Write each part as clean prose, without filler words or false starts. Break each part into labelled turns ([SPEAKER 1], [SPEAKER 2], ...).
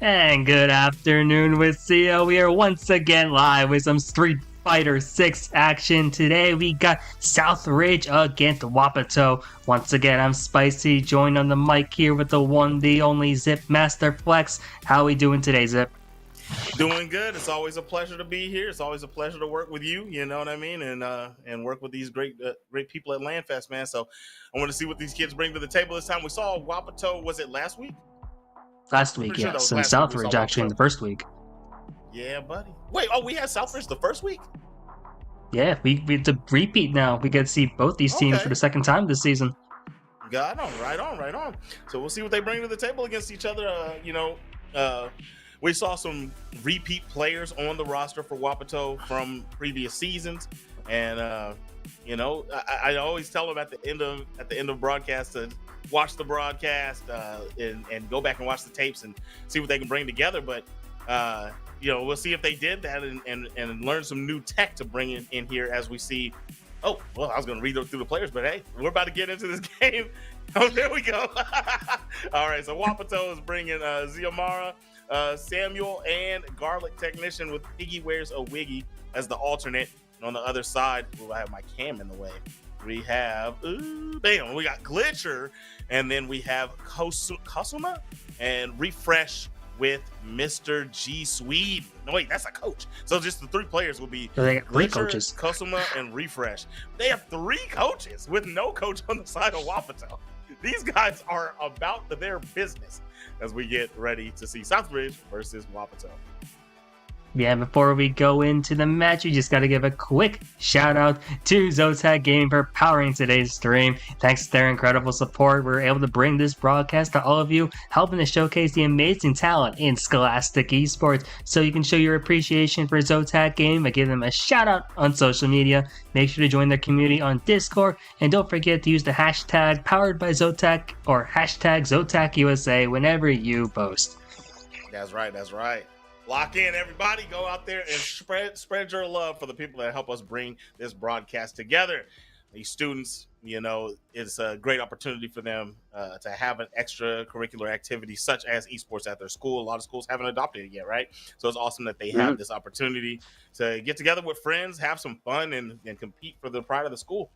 [SPEAKER 1] And good afternoon, WSSEA. We are once again live with some Street Fighter 6 action. Today we got Southridge against Wapato. Once again, I'm Spicy, joined on the mic here with the one, the only Zip Master Flex. How we doing today, Zip?
[SPEAKER 2] Doing good. It's always a pleasure to be here. It's always a pleasure to work with you. You know what I mean, and work with these great people at LandFest, man. So I want to see what these kids bring to the table this time. We saw Wapato. Was it last week?
[SPEAKER 1] Last week,
[SPEAKER 2] Pretty sure that
[SPEAKER 1] yes,
[SPEAKER 2] was
[SPEAKER 1] and
[SPEAKER 2] last week we
[SPEAKER 1] Southridge
[SPEAKER 2] saw
[SPEAKER 1] actually in
[SPEAKER 2] Wapato.
[SPEAKER 1] the first week.
[SPEAKER 2] Yeah, buddy. Wait, we had Southridge the first week?
[SPEAKER 1] Yeah, we it's a repeat now. We get to see both these teams
[SPEAKER 2] Okay.
[SPEAKER 1] for the second time this season.
[SPEAKER 2] Got on, right on. So we'll see what they bring to the table against each other. We saw some repeat players on the roster for Wapato from previous seasons, and I always tell them at the end of broadcast to watch the broadcast and go back and watch the tapes and see what they can bring together. But we'll see if they did that and learn some new tech to bring in here as we see. Oh, well, I was going to read through the players, but hey, we're about to get into this game. Oh, there we go. All right, so Wapato is bringing Ziamara, Samuel, and Garlic Technician with Piggy Wears a Wiggy as the alternate. And on the other side, I have my cam in the way. We have, we got Glitcher, and then we have Kosuma and Refresh with Mr. G Swede. No, wait, that's a coach. So just the three players will be
[SPEAKER 1] So they got three
[SPEAKER 2] Glitcher,
[SPEAKER 1] coaches.
[SPEAKER 2] Kosuma, and Refresh. They have three coaches with no coach on the side of Wapato. These guys are about their business as we get ready to see Southridge versus Wapato.
[SPEAKER 1] Yeah, before we go into the match, we just got to give a quick shout out to Zotac Gaming for powering today's stream. Thanks to their incredible support, we're able to bring this broadcast to all of you, helping to showcase the amazing talent in Scholastic Esports. So you can show your appreciation for Zotac Gaming by giving them a shout out on social media. Make sure to join their community on Discord, and don't forget to use the hashtag powered by Zotac or hashtag ZotacUSA whenever you post.
[SPEAKER 2] That's right. Lock in, everybody. Go out there and spread your love for the people that help us bring this broadcast together. These students, it's a great opportunity for them to have an extracurricular activity such as esports at their school. A lot of schools haven't adopted it yet, right? So it's awesome that they have this opportunity to get together with friends, have some fun, and compete for the pride of the school.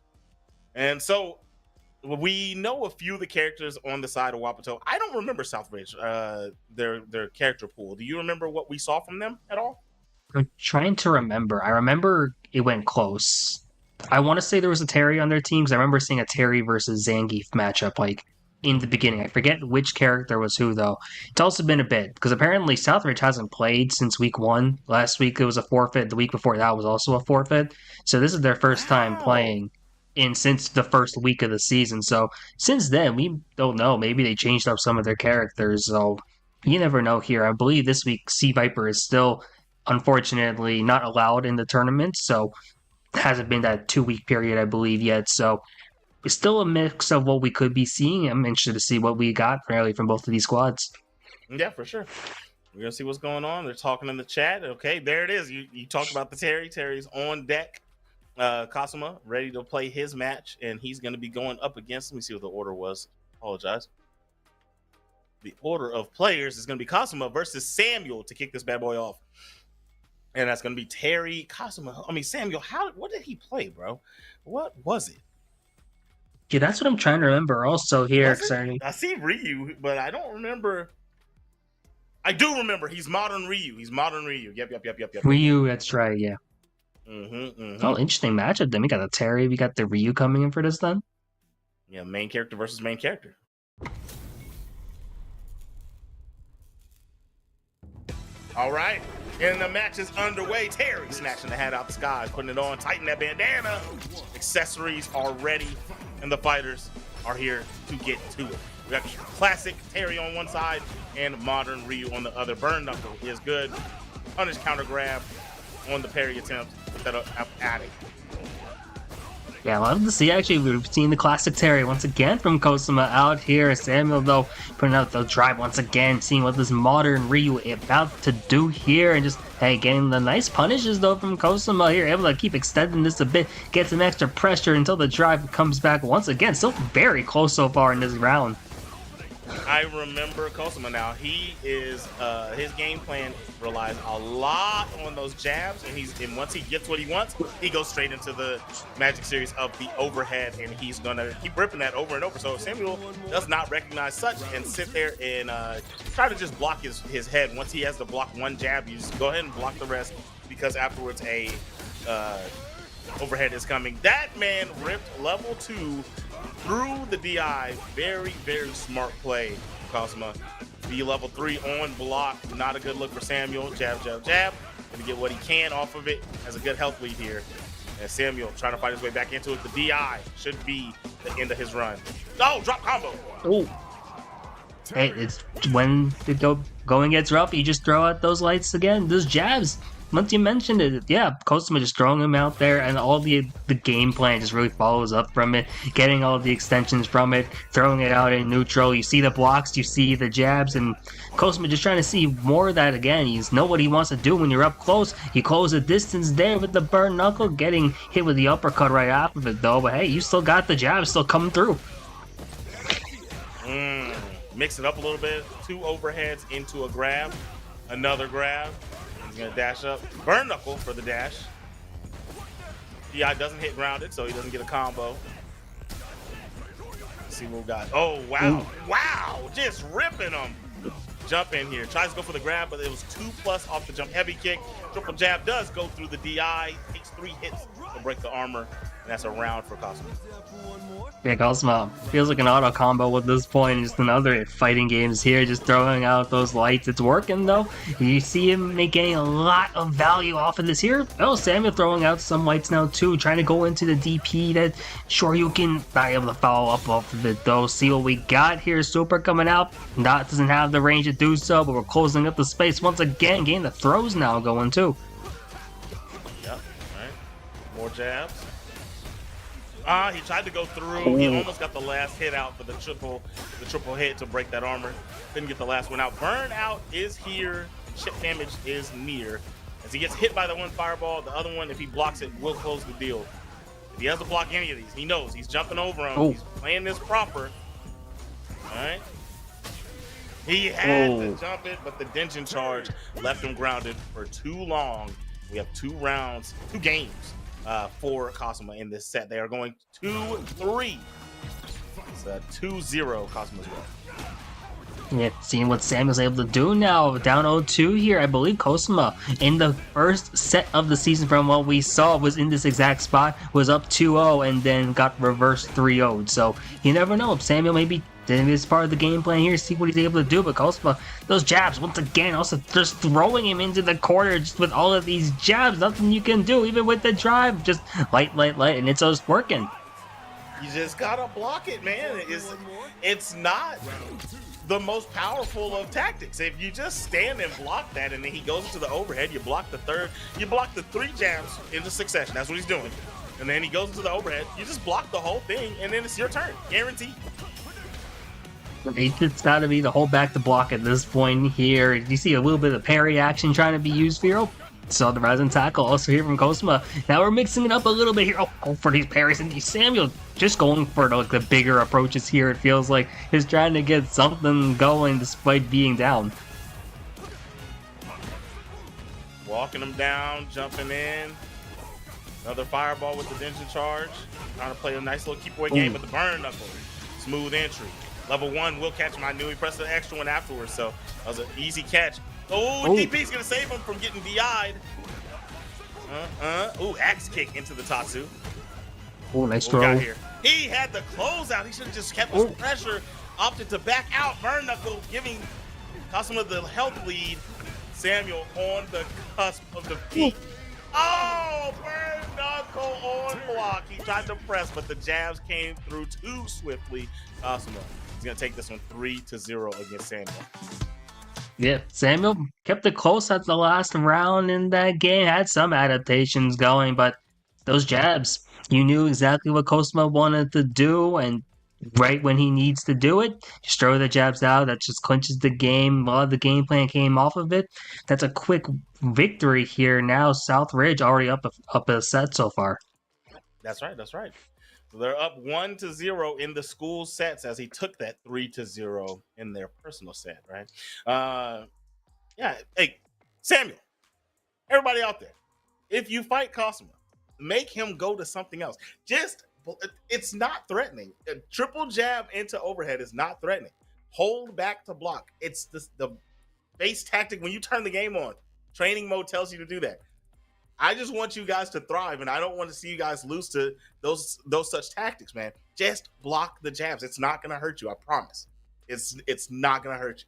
[SPEAKER 2] And so we know a few of the characters on the side of Wapato. I don't remember Southridge, their character pool. Do you remember what we saw from them at all?
[SPEAKER 1] I'm trying to remember. I remember it went close. I want to say there was a Terry on their team because I remember seeing a Terry versus Zangief matchup in the beginning. I forget which character was who though. It's also been a bit because apparently Southridge hasn't played since week 1. Last week it was a forfeit. The week before that was also a forfeit. So this is their first time playing since the first week of the season. So since then, we don't know. Maybe they changed up some of their characters. So you never know here. I believe this week Sea Viper is still, unfortunately, not allowed in the tournament. So it hasn't been that 2-week period, I believe, yet. So it's still a mix of what we could be seeing. I'm interested to see what we got really from both of these squads.
[SPEAKER 2] Yeah, for sure. We're going to see what's going on. They're talking in the chat. Okay, there it is. You talked about the Terry. Terry's on deck. Kosuma ready to play his match, and he's going to be going up against. Let me see what the order was. Apologize. The order of players is going to be Kosuma versus Samuel to kick this bad boy off, and that's going to be Terry, Kosuma. I mean Samuel. What did he play, bro? What was it?
[SPEAKER 1] Yeah, that's what I'm trying to remember. Also here,
[SPEAKER 2] I see Ryu, but I don't remember. I do remember he's modern Ryu. Yep.
[SPEAKER 1] Ryu, that's right. Yeah.
[SPEAKER 2] Mm-hmm.
[SPEAKER 1] Oh, interesting matchup then. We got the Terry, we got the Ryu coming in for this then.
[SPEAKER 2] Yeah, main character versus main character. All right, and the match is underway. Terry snatching the hat out the sky, putting it on, tighten that bandana. Accessories are ready, and the fighters are here to get to it. We got classic Terry on one side and modern Ryu on the other. Burn knuckle is good. Punish counter grab on the parry attempt that are adding.
[SPEAKER 1] Yeah, I love to see actually we've seen the classic Terry once again from Kosuma out here. Samuel though putting out the drive once again, seeing what this modern Ryu is about to do here, and just getting the nice punishes though from Kosuma here, able to keep extending this a bit, get some extra pressure until the drive comes back once again. Still very close so far in this round.
[SPEAKER 2] I remember Kosuma now. He is his game plan relies a lot on those jabs, and once he gets what he wants, he goes straight into the magic series of the overhead, and he's gonna keep ripping that over and over. So if Samuel does not recognize such and sit there and try to just block his head. Once he has to block one jab, you just go ahead and block the rest, because afterwards a overhead is coming. That man ripped level 2 through the DI. Very, very smart play, Cosma. Be level 3 on block. Not a good look for Samuel. Jab, jab, jab. Gonna get what he can off of it. Has a good health lead here. And Samuel trying to fight his way back into it. The DI should be the end of his run. Oh, drop combo.
[SPEAKER 1] Oh. Hey, it's when the going gets rough, you just throw out those lights again. Those jabs. Once you mentioned it, yeah, Kosuma just throwing him out there, and all the game plan just really follows up from it, getting all the extensions from it, throwing it out in neutral. You see the blocks, you see the jabs, and Kosuma just trying to see more of that again. He's know what he wants to do when you're up close. He closed the distance there with the burn knuckle, getting hit with the uppercut right off of it though. But hey, you still got the jabs still coming through.
[SPEAKER 2] Mix it up a little bit. 2 overheads into a grab. Another grab. He's going to dash up. Burn knuckle for the dash. DI doesn't hit grounded, so he doesn't get a combo. Let's see what we got. Oh, wow. Ooh. Wow. Just ripping him. Jump in here. Tries to go for the grab, but it was 2+ off the jump heavy kick. Triple jab does go through the DI. Takes 3 hits to break the armor. And that's a round for Cosmo.
[SPEAKER 1] Yeah, Cosmo feels like an auto combo at this point. Just another fighting games here, just throwing out those lights. It's working though. You see him getting a lot of value off of this here. Oh, Samuel throwing out some lights now too, trying to go into the DP. That sure you can not able to follow up off of it though. See what we got here. Super coming out. Not doesn't have the range to do so, but we're closing up the space once again. Getting the throws now going too.
[SPEAKER 2] Yep. All right. More jabs. He tried to go through. He almost got the last hit out for the triple hit to break that armor. Couldn't get the last one out. Burnout is here. Chip damage is near. As he gets hit by the one fireball, the other one, if he blocks it, will close the deal. If he has to block any of these, he knows he's jumping over him. He's playing this proper. All right. He had to jump it, but the Denshin charge left him grounded for too long. We have 2 rounds, 2 games. For Cosma in this set. They are going 2-3. It's a 2-0 Cosma's way.
[SPEAKER 1] Yeah, seeing what Samuel's able to do now. Down 0-2 here. I believe Cosma in the first set of the season from what we saw was in this exact spot, was up 2-0 and then got reversed 3-0. So you never know if Samuel maybe is part of the game plan here, see what he's able to do. But Cosma, those jabs, once again, also just throwing him into the corner just with all of these jabs. Nothing you can do, even with the drive. Just light, and it's just working.
[SPEAKER 2] You just gotta block it, man. It's not the most powerful of tactics. If you just stand and block that, and then he goes into the overhead, you block the 3 jabs into succession. That's what he's doing. And then he goes into the overhead. You just block the whole thing, and then it's your turn. Guaranteed.
[SPEAKER 1] It's got to be the hold back the block at this point here. You see a little bit of parry action trying to be used here. So the resin tackle also here from Cosma. Now we're mixing it up a little bit here. Oh, for these parries, and Samuel just going for the bigger approaches here. It feels like he's trying to get something going despite being down.
[SPEAKER 2] Walking him down, jumping in. Another fireball with the Denshin charge. Trying to play a nice little keep away game with the burn knuckle. Smooth entry. Level 1 will catch him. I knew he pressed an extra one afterwards, so that was an easy catch. DP's gonna save him from getting DI'd. Axe kick into the Tatsu.
[SPEAKER 1] Nice throw.
[SPEAKER 2] He had the closeout. He should have just kept his pressure. Opted to back out. Burn knuckle, giving Cosma the health lead. Samuel on the cusp of defeat. Burn knuckle on block. He tried to press, but the jabs came through too swiftly. Cosma is gonna take this one 3-0 against Samuel.
[SPEAKER 1] Yeah, Samuel kept it close at the last round in that game. Had some adaptations going, but those jabs, you knew exactly what Cosma wanted to do, and right when he needs to do it, just throw the jabs out. That just clinches the game. A lot of the game plan came off of it. That's a quick victory here. Now Southridge already up a set so far.
[SPEAKER 2] That's right. So they're up 1-0 in the school sets as he took that 3-0 in their personal set, right? Yeah. Hey, Samuel, everybody out there, if you fight Cosima, make him go to something else. It's not threatening. A triple jab into overhead is not threatening. Hold back to block. It's the base tactic when you turn the game on. Training mode tells you to do that. I just want you guys to thrive, and I don't want to see you guys lose to those such tactics, man. Just block the jabs. It's not gonna hurt you, I promise. It's not gonna hurt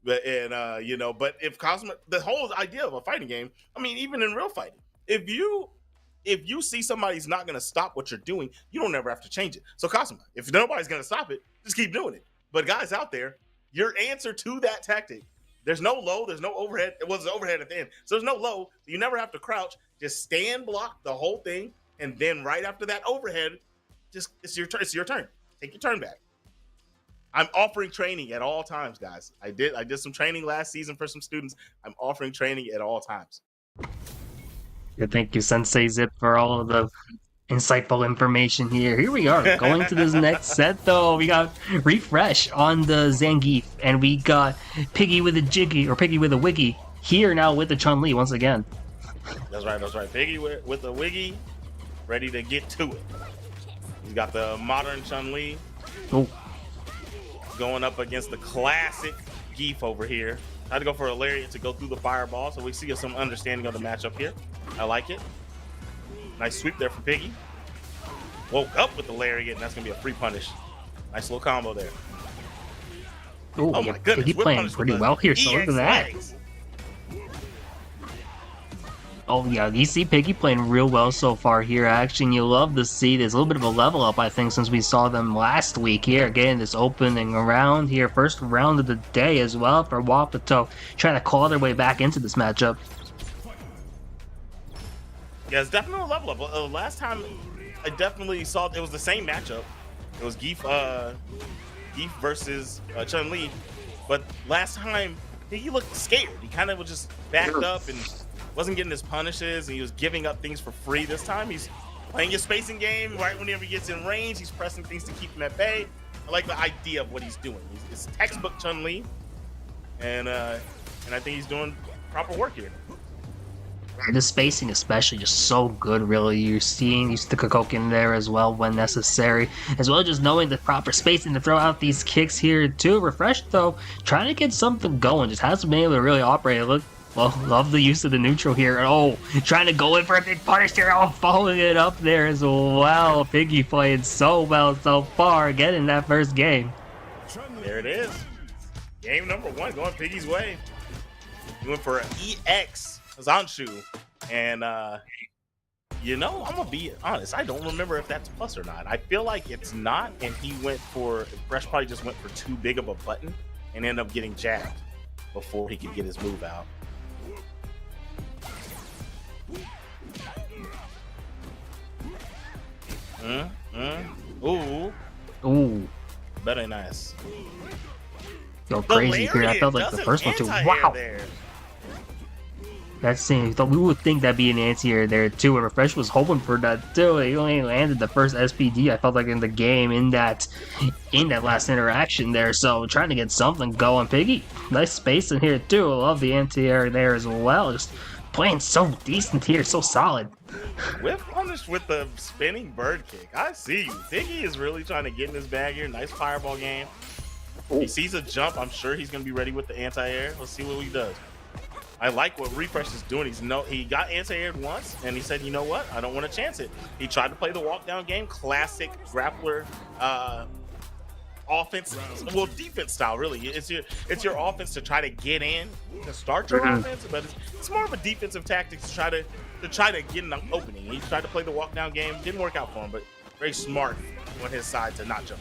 [SPEAKER 2] you. But if Cosmo, the whole idea of a fighting game, I mean, even in real fighting, if you see somebody's not gonna stop what you're doing, you don't ever have to change it. So Cosmo, if nobody's gonna stop it, just keep doing it. But guys out there, your answer to that tactic, there's no low, there's no overhead. It was overhead at the end, so there's no low. You never have to crouch. Just stand, block the whole thing, and then right after that overhead, it's your turn. It's your turn. Take your turn back. I'm offering training at all times, guys. I did some training last season for some students. I'm offering training at all times.
[SPEAKER 1] Yeah, thank you, Sensei Zip, for all of the insightful information here. Here we are, going to this next set, though. We got Refresh on the Zangief, and we got Piggy with a Jiggy, or Piggy with a Wiggy, here now with the Chun-Li once again.
[SPEAKER 2] That's right. Piggy with a Wiggy, ready to get to it. He's got the modern Chun-Li.
[SPEAKER 1] Oh.
[SPEAKER 2] Going up against the classic Geef over here. Tried to go for a lariat to go through the fireball, so we see some understanding of the matchup here. I like it. Nice sweep there for Piggy. Woke up with the lariat, and that's going to be a free punish. Nice little combo there.
[SPEAKER 1] Ooh, oh, my goodness. Piggy playing pretty well here, so look at that. Legs. Oh, yeah, you see Piggy playing real well so far here, actually, and you love to see there's a little bit of a level up, I think, since we saw them last week here, getting this opening round here, first round of the day as well for Wapato, trying to claw their way back into this matchup.
[SPEAKER 2] Yeah, it's definitely a level up. Last time, I definitely saw it was the same matchup. It was Geef versus Chun-Li, but last time, he looked scared. He kind of was just backed up and wasn't getting his punishes, and he was giving up things for free. This time he's playing his spacing game. Right whenever he gets in range, he's pressing things to keep him at bay. I like the idea of what he's doing. It's textbook Chun-Li, and I think he's doing proper work here.
[SPEAKER 1] The spacing especially just so good, really. You're seeing you stick a coke in there as well when necessary, as well as just knowing the proper spacing to throw out these kicks here too. Refreshed though, trying to get something going, just hasn't been able to really operate. Look. Well, love the use of the neutral here. Oh, trying to go in for a big punish here. Oh, following it up there as well. Piggy playing so well so far, getting that first game.
[SPEAKER 2] There it is. Game number 1 going Piggy's way. He went for an EX Zanshu. And, I'm going to be honest. I don't remember if that's plus or not. I feel like it's not. And he went for, Fresh probably just went for too big of a button and ended up getting jabbed before he could get his move out. Ooh. Very nice.
[SPEAKER 1] Go crazy here. I felt like the first one too. Wow. There. That scene, we would think that'd be an anti-air there too, and Refresh was hoping for that too. He only landed the first SPD, I felt like, in the game in that last interaction there, so trying to get something going. Piggy, nice space in here too. I love the anti-air there as well. Just playing so decent here, so solid.
[SPEAKER 2] Whip punished with the spinning bird kick. I see you. Piggy is really trying to get in his bag here. Nice fireball game. He sees a jump. I'm sure he's going to be ready with the anti-air. Let's see what he does. I like what Refresh is doing. He got anti-aired once, and he said, you know what? I don't want to chance it. He tried to play the walk-down game. Classic grappler offense, well, defense style, really. It's your offense to try to get in to start your offense, but it's more of a defensive tactic to try to get an opening. He tried to play the walk down game, didn't work out for him, but very smart on his side to not jump.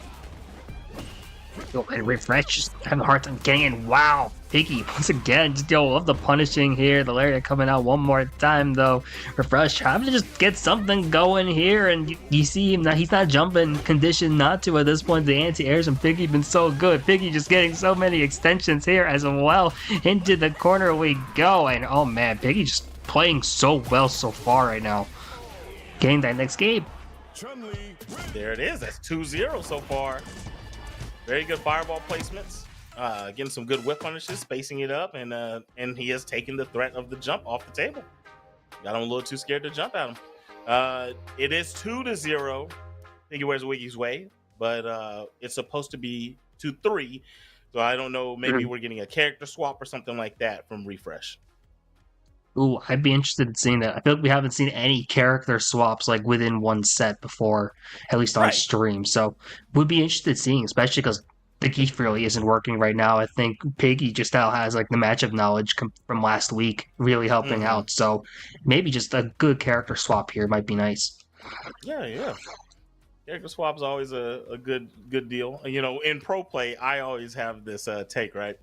[SPEAKER 1] Refresh, just having a hard time getting in. Wow, Piggy once again, just love the punishing here. The lariat coming out one more time though. Refresh having to just get something going here, and you see him, he's not jumping, conditioned not to at this point. The anti-airs and Piggy been so good. Piggy just getting so many extensions here as well. Into the corner we go, and oh man, Piggy just playing so well so far right now. Getting that next game.
[SPEAKER 3] Chun-Li
[SPEAKER 2] There it is. That's 2-0 so far. Very good fireball placements. Getting some good whip punishes, spacing it up, and he has taken the threat of the jump off the table. Got him a little too scared to jump at him. It is 2-0. Piggy wears Wiggy's way, but it's supposed to be 2-3. So I don't know. Maybe we're getting a character swap or something like that from Refresh.
[SPEAKER 1] Ooh, I'd be interested in seeing that. I feel like we haven't seen any character swaps like within one set before, at least on
[SPEAKER 2] Right.
[SPEAKER 1] stream. So would be interested in seeing, especially because the Geef really isn't working right now. I think Piggy just now has like the matchup knowledge from last week really helping out. So maybe just a good character swap here might be nice.
[SPEAKER 2] Yeah. Character swap is always a good deal. You know, in pro play, I always have this take, right?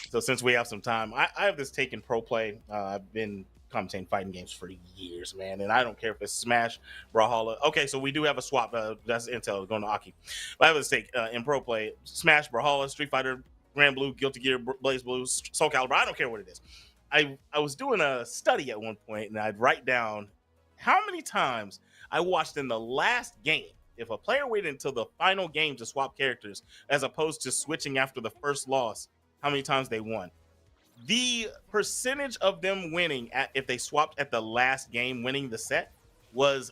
[SPEAKER 2] So since we have some time, I have this take in pro play. I've been commentating fighting games for years, man, and I don't care if it's Smash, Brawlhalla. Okay, so we do have a swap. That's Intel going to Aki. But I have this take in pro play: Smash, Brawlhalla, Street Fighter, Grand Blue, Guilty Gear, Blaze Blue, Soul Calibur. I don't care what it is. I was doing a study at one point, and I'd write down how many times I watched in the last game. If a player waited until the final game to swap characters, as opposed to switching after the first loss, how many times they won? The percentage of them winning if they swapped at the last game, winning the set, was,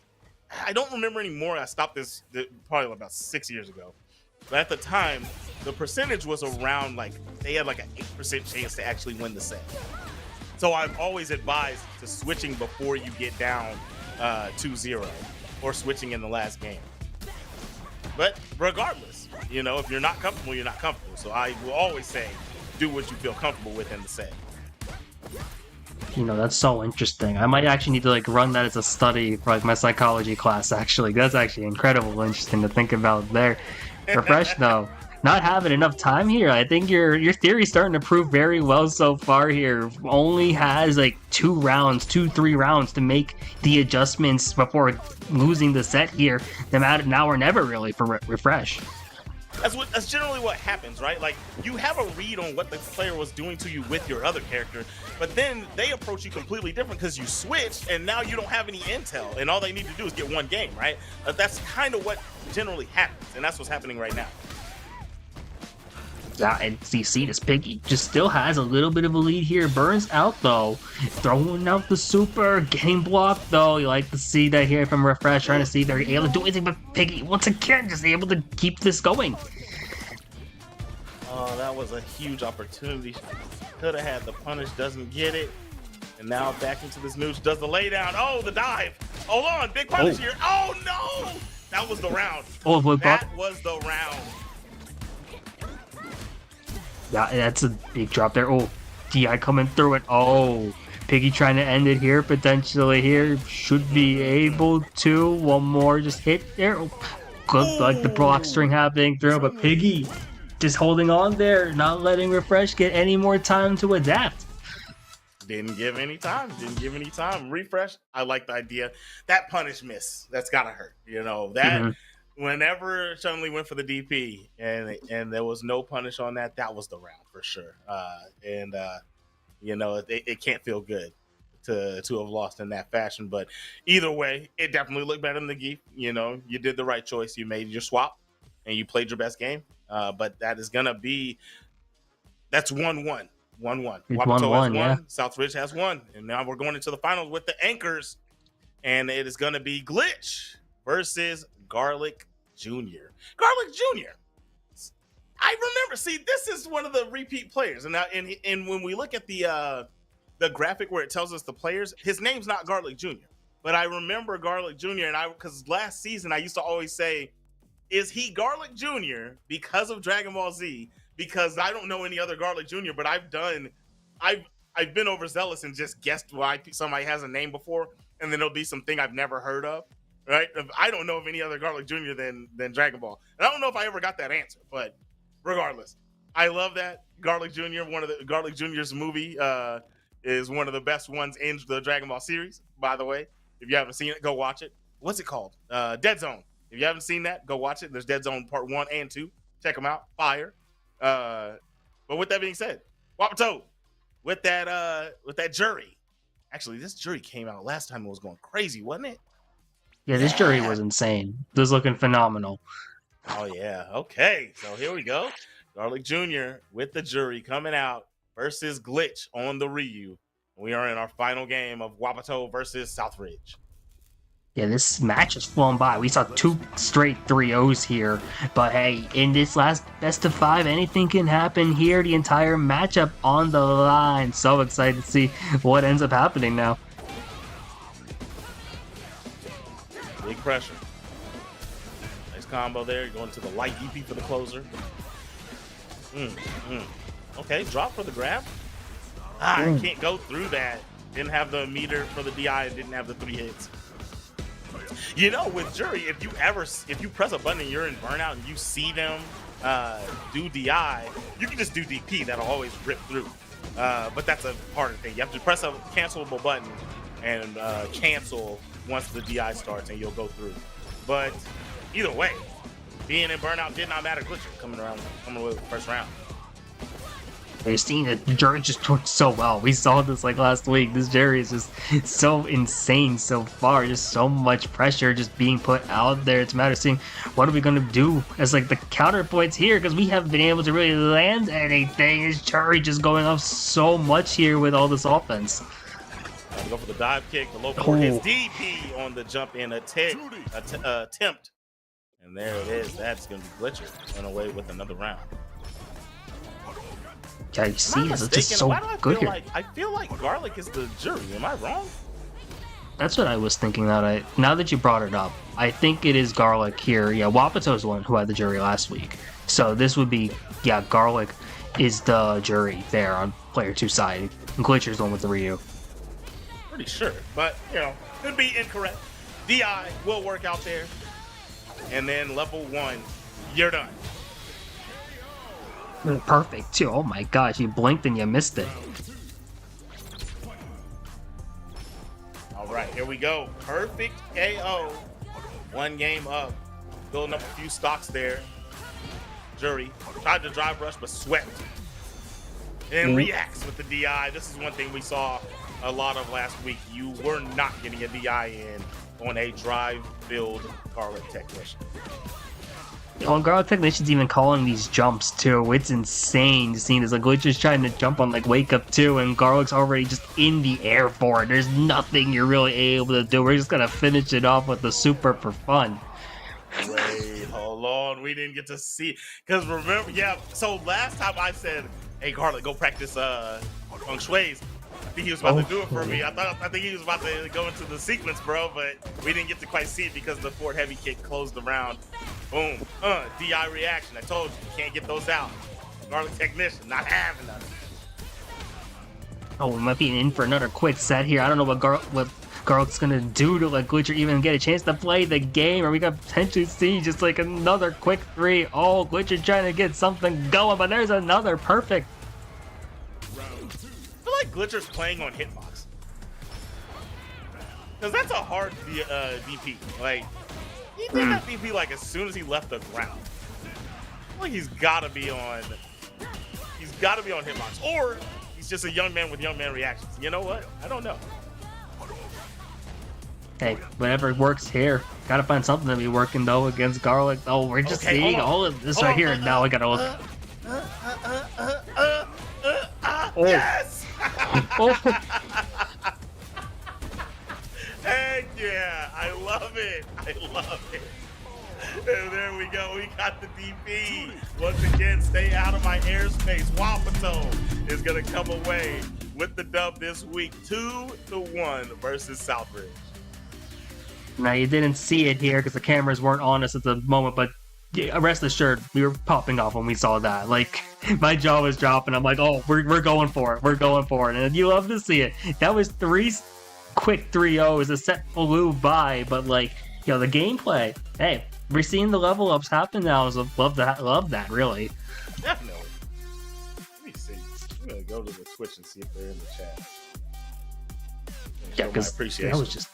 [SPEAKER 2] I don't remember anymore. I stopped this probably about 6 years ago. But at the time, the percentage was around like, they had like an 8% chance to actually win the set. So I've always advised to switching before you get down 2-0 or switching in the last game. But regardless, you know, if you're not comfortable, you're not comfortable. So I will always say, do what you feel comfortable with in the set.
[SPEAKER 1] You know, that's so interesting. I might actually need to like run that as a study for like my psychology class. Actually, that's actually incredible, interesting to think about there. Refresh though, not having enough time here. I think your theory's starting to prove very well so far here. Only has like 3 rounds to make the adjustments before losing the set here. Now or never really for Refresh.
[SPEAKER 2] That's generally what happens, right? Like, you have a read on what the player was doing to you with your other character, but then they approach you completely different because you switched and now you don't have any intel, and all they need to do is get one game, right? That's kind of what generally happens, and that's what's happening right now.
[SPEAKER 1] Yeah, and you see this Piggy just still has a little bit of a lead here. Burns out though, throwing out the super, getting blocked though. You like to see that here from Refresh, trying to see if they're able to do anything, but Piggy once again just able to keep this going.
[SPEAKER 2] Oh, that was a huge opportunity. Could have had the punish, doesn't get it. And now back into this nooch, does the lay down. Oh, the dive. Hold on, big punish here. Oh no! That was the round. That was the round.
[SPEAKER 1] Yeah, that's a big drop there. Oh, DI coming through it. Oh, Piggy trying to end it here, potentially here. Should be able to. One more just hit there. Oh, good, like the block string happening through, but Piggy just holding on there, not letting Refresh get any more time to adapt.
[SPEAKER 2] Didn't give any time. Refresh, I like the idea. That punish miss, that's gotta hurt. You know, that whenever Chun-Li went for the DP and there was no punish on that, that was the round for sure. You know, it can't feel good to have lost in that fashion. But either way, it definitely looked better than the Geef. You know, you did the right choice. You made your swap and you played your best game. But that is gonna be, that's 1-1. 1-1. Wapato has 1, yeah. Southridge has 1. And now we're going into the finals with the anchors. And it is gonna be Glitch versus Garlic Jr. Garlic Jr. I remember, see, this is one of the repeat players. And when we look at the graphic where it tells us the players, his name's not Garlic Jr. But I remember Garlic Jr. and because last season I used to always say, is he Garlic Jr. because of Dragon Ball Z? Because I don't know any other Garlic Jr., but I've been overzealous and just guessed why somebody has a name before, and then there'll be something I've never heard of, right? I don't know of any other Garlic Jr. than Dragon Ball. And I don't know if I ever got that answer, but regardless, I love that. Garlic Jr., one of the Garlic Jr.'s movie is one of the best ones in the Dragon Ball series, by the way. If you haven't seen it, go watch it. What's it called? Dead Zone. If you haven't seen that, go watch it. There's Dead Zone Part 1 and 2. Check them out. Fire. But with that being said, Wapato, with that jury. Actually, this jury came out last time. It was going crazy, wasn't it?
[SPEAKER 1] Yeah, this jury
[SPEAKER 2] Yeah.
[SPEAKER 1] was insane. This was looking phenomenal.
[SPEAKER 2] Oh yeah. Okay. So here we go. Garlic Jr. with the jury coming out versus Glitch on the Ryu. We are in our final game of Wapato versus Southridge.
[SPEAKER 1] Yeah, this match has flown by. We saw 2 straight 3-0s here. But hey, in this last best of 5, anything can happen here. The entire matchup on the line. So excited to see what ends up happening now.
[SPEAKER 2] Big pressure. Nice combo there. Going to the light EP for the closer. Okay, drop for the grab. I can't go through that. Didn't have the meter for the DI and didn't have the 3 hits. You know, with jury, if you press a button and you're in burnout and you see them do DI, you can just do DP. That'll always rip through. But that's a harder thing. You have to press a cancelable button and cancel once the DI starts, and you'll go through. But either way, being in burnout did not matter. Glitcher coming away with the first round.
[SPEAKER 1] You're seeing that Jerry just worked so well. We saw this like last week. This Jerry is just so insane so far. Just so much pressure just being put out there. It's a matter of seeing what are we going to do as like the counterpoints here, because we haven't been able to really land anything. Is Jerry just going off so much here with all this offense?
[SPEAKER 2] Go for the dive kick. The low forward hits DP on the jump in attempt. And there it is. That's going to be Glitcher run away with another round.
[SPEAKER 1] Yeah, you see, it's just so good here.
[SPEAKER 2] I feel like Garlic is the jury. Am I wrong?
[SPEAKER 1] That's what I was thinking. Now that you brought it up, I think it is Garlic here. Yeah, Wapato's the one who had the jury last week. So this would be, yeah, Garlic is the jury there on player 2 side. And Glitcher's the one with the Ryu.
[SPEAKER 2] Pretty sure, but you know, could be incorrect. DI will work out there. And then level 1, you're done.
[SPEAKER 1] Perfect too. Oh my gosh, you blinked and you missed it.
[SPEAKER 2] All right, here we go. Perfect KO. 1 game up. Building up a few stocks there. Jury tried to drive rush but swept. And reacts with the DI. This is one thing we saw a lot of last week. You were not getting a DI in on a drive build Garlic technician.
[SPEAKER 1] Well, Garlic Technician's even calling these jumps too. It's insane seeing this. Like Glitcher's trying to jump on like Wake Up 2, and Garlic's already just in the air for it. There's nothing you're really able to do. We're just gonna finish it off with the super for fun.
[SPEAKER 2] Wait, hold on. We didn't get to see, because remember, yeah. So last time I said, "Hey, Garlic, go practice feng shui's." I think he was about to do it for me. I think he was about to go into the sequence, bro, but we didn't get to quite see it because the forward heavy kick closed the round. Boom. DI reaction. I told you can't get those out. Garlic Technician, not having none.
[SPEAKER 1] Oh, we might be in for another quick set here. I don't know what Garlic's gonna do to let Glitcher even get a chance to play the game, or we could potentially see just like another quick 3. Oh, Glitcher trying to get something going, but there's another perfect.
[SPEAKER 2] I feel like Glitcher's playing on hitbox, because that's a hard DP. Like, he did that DP like as soon as he left the ground. Like he's gotta be on hitbox, or he's just a young man with young man reactions. You know what? I don't know.
[SPEAKER 1] Hey, whatever works here. Gotta find something to be working though against Garlic. Oh, we're just seeing all of this right here, and now I gotta look.
[SPEAKER 2] Yes!
[SPEAKER 1] Oh.
[SPEAKER 2] Heck yeah! I love it! I love it! And there we go. We got the DP. Once again, stay out of my airspace. Wapato is going to come away with the dub this week. 2-1 versus Southridge.
[SPEAKER 1] Now, you didn't see it here because the cameras weren't on us at the moment, but rest assured, we were popping off when we saw that. Like, my jaw was dropping. I'm like, oh, we're going for it. We're going for it. And you love to see it. That was 3 quick 3-0s. The set flew by, but like, you know, the gameplay, hey, we're seeing the level ups happen now, so love that, really.
[SPEAKER 2] Definitely. Let me see. I'm going to go to the Twitch and see if they're in the chat.
[SPEAKER 1] Yeah, because that was just,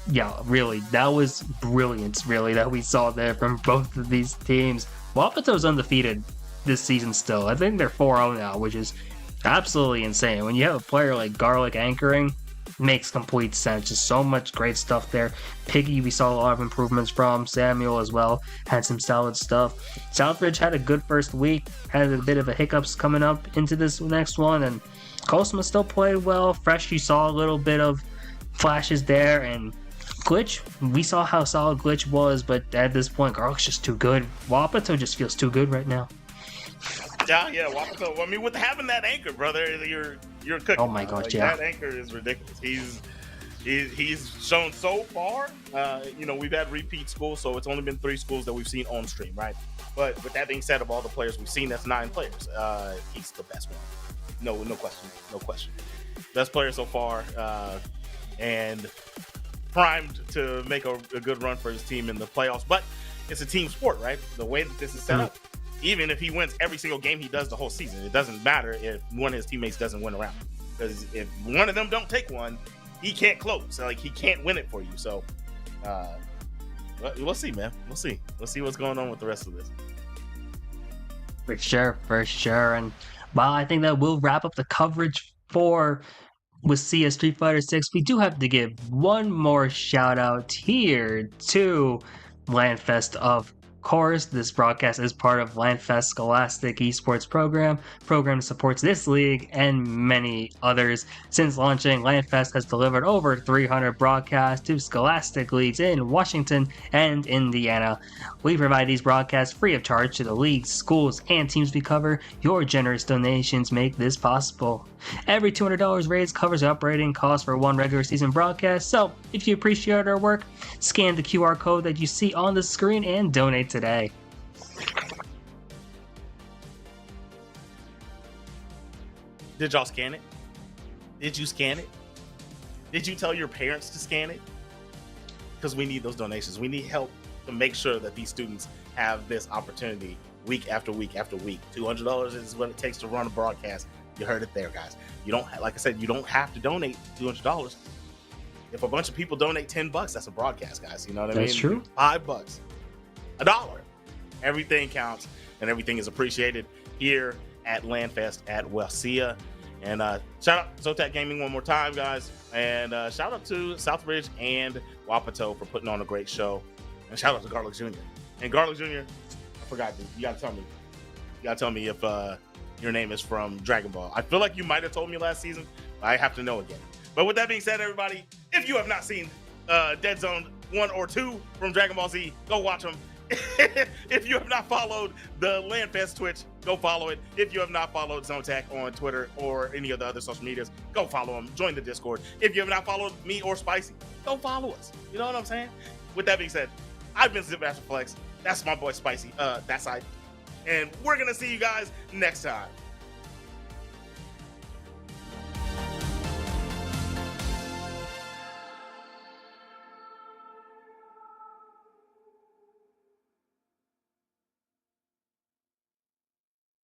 [SPEAKER 1] yeah, really, that was brilliance, really, that we saw there from both of these teams. Wapato's undefeated this season still. I think they're 4-0 now, which is absolutely insane. When you have a player like Garlic anchoring, makes complete sense. Just so much great stuff there. Piggy, we saw a lot of improvements from. Samuel as well had some solid stuff. Southridge had a good first week, had a bit of a hiccups coming up into this next one, and Cosma still played well. Fresh, you saw a little bit of flashes there, and Glitch, we saw how solid Glitch was, but at this point, Garlic's just too good. Wapato just feels too good right now.
[SPEAKER 2] Yeah, Wapato. I mean, with having that anchor, brother, you're cooking.
[SPEAKER 1] Oh my gosh, yeah.
[SPEAKER 2] That anchor is ridiculous. He's shown so far. We've had repeat schools, so it's only been 3 schools that we've seen on stream, right? But with that being said, of all the players we've seen, that's 9 players. He's the best one. No question. Best player so far, and primed to make a good run for his team in the playoffs. But it's a team sport, right? The way that this is set up, even if he wins every single game he does the whole season, it doesn't matter if one of his teammates doesn't win a round, because if one of them don't take one, he can't close. Like, he can't win it for you. So we'll see, man. We'll see what's going on with the rest of this.
[SPEAKER 1] For sure. And while I think that will wrap up the coverage for WSSEA Street Fighter 6, we do have to give one more shout out here to LandFest. Of course, this broadcast is part of LandFest Scholastic Esports program that supports this league and many others. Since launching, LandFest has delivered over 300 broadcasts to Scholastic leagues in Washington and Indiana. We provide these broadcasts free of charge to the leagues, schools, and teams we cover. Your generous donations make this possible. Every $200 raised covers the operating costs for one regular season broadcast, so if you appreciate our work, scan the QR code that you see on the screen and donate today.
[SPEAKER 2] Did y'all scan it? Did you scan it? Did you tell your parents to scan it? Because we need those donations. We need help to make sure that these students have this opportunity week after week after week. $200 is what it takes to run a broadcast. You heard it there, guys. You don't, like I said, you don't have to donate $200. If a bunch of people donate $10, that's a broadcast, guys. You know what I mean?
[SPEAKER 1] That's true.
[SPEAKER 2] $5, $1. Everything counts, and everything is appreciated here at LandFest at WSSEA. And shout out to Zotac Gaming one more time, guys. And shout out to Southridge and Wapato for putting on a great show. And shout out to Garlic Jr. And Garlic Jr., I forgot, you gotta tell me. You gotta tell me if your name is from Dragon Ball. I feel like you might have told me last season, but I have to know again. But with that being said, everybody, if you have not seen Dead Zone 1 or 2 from Dragon Ball Z, go watch them. If you have not followed the LandFest Twitch, go follow it. If you have not followed Zotac on Twitter or any of the other social medias, go follow them. Join the Discord. If you have not followed me or Spicy, go follow us. You know what I'm saying? With that being said, I've been Zipmaster Flex. That's my boy Spicy. That side. And we're going to see you guys next time.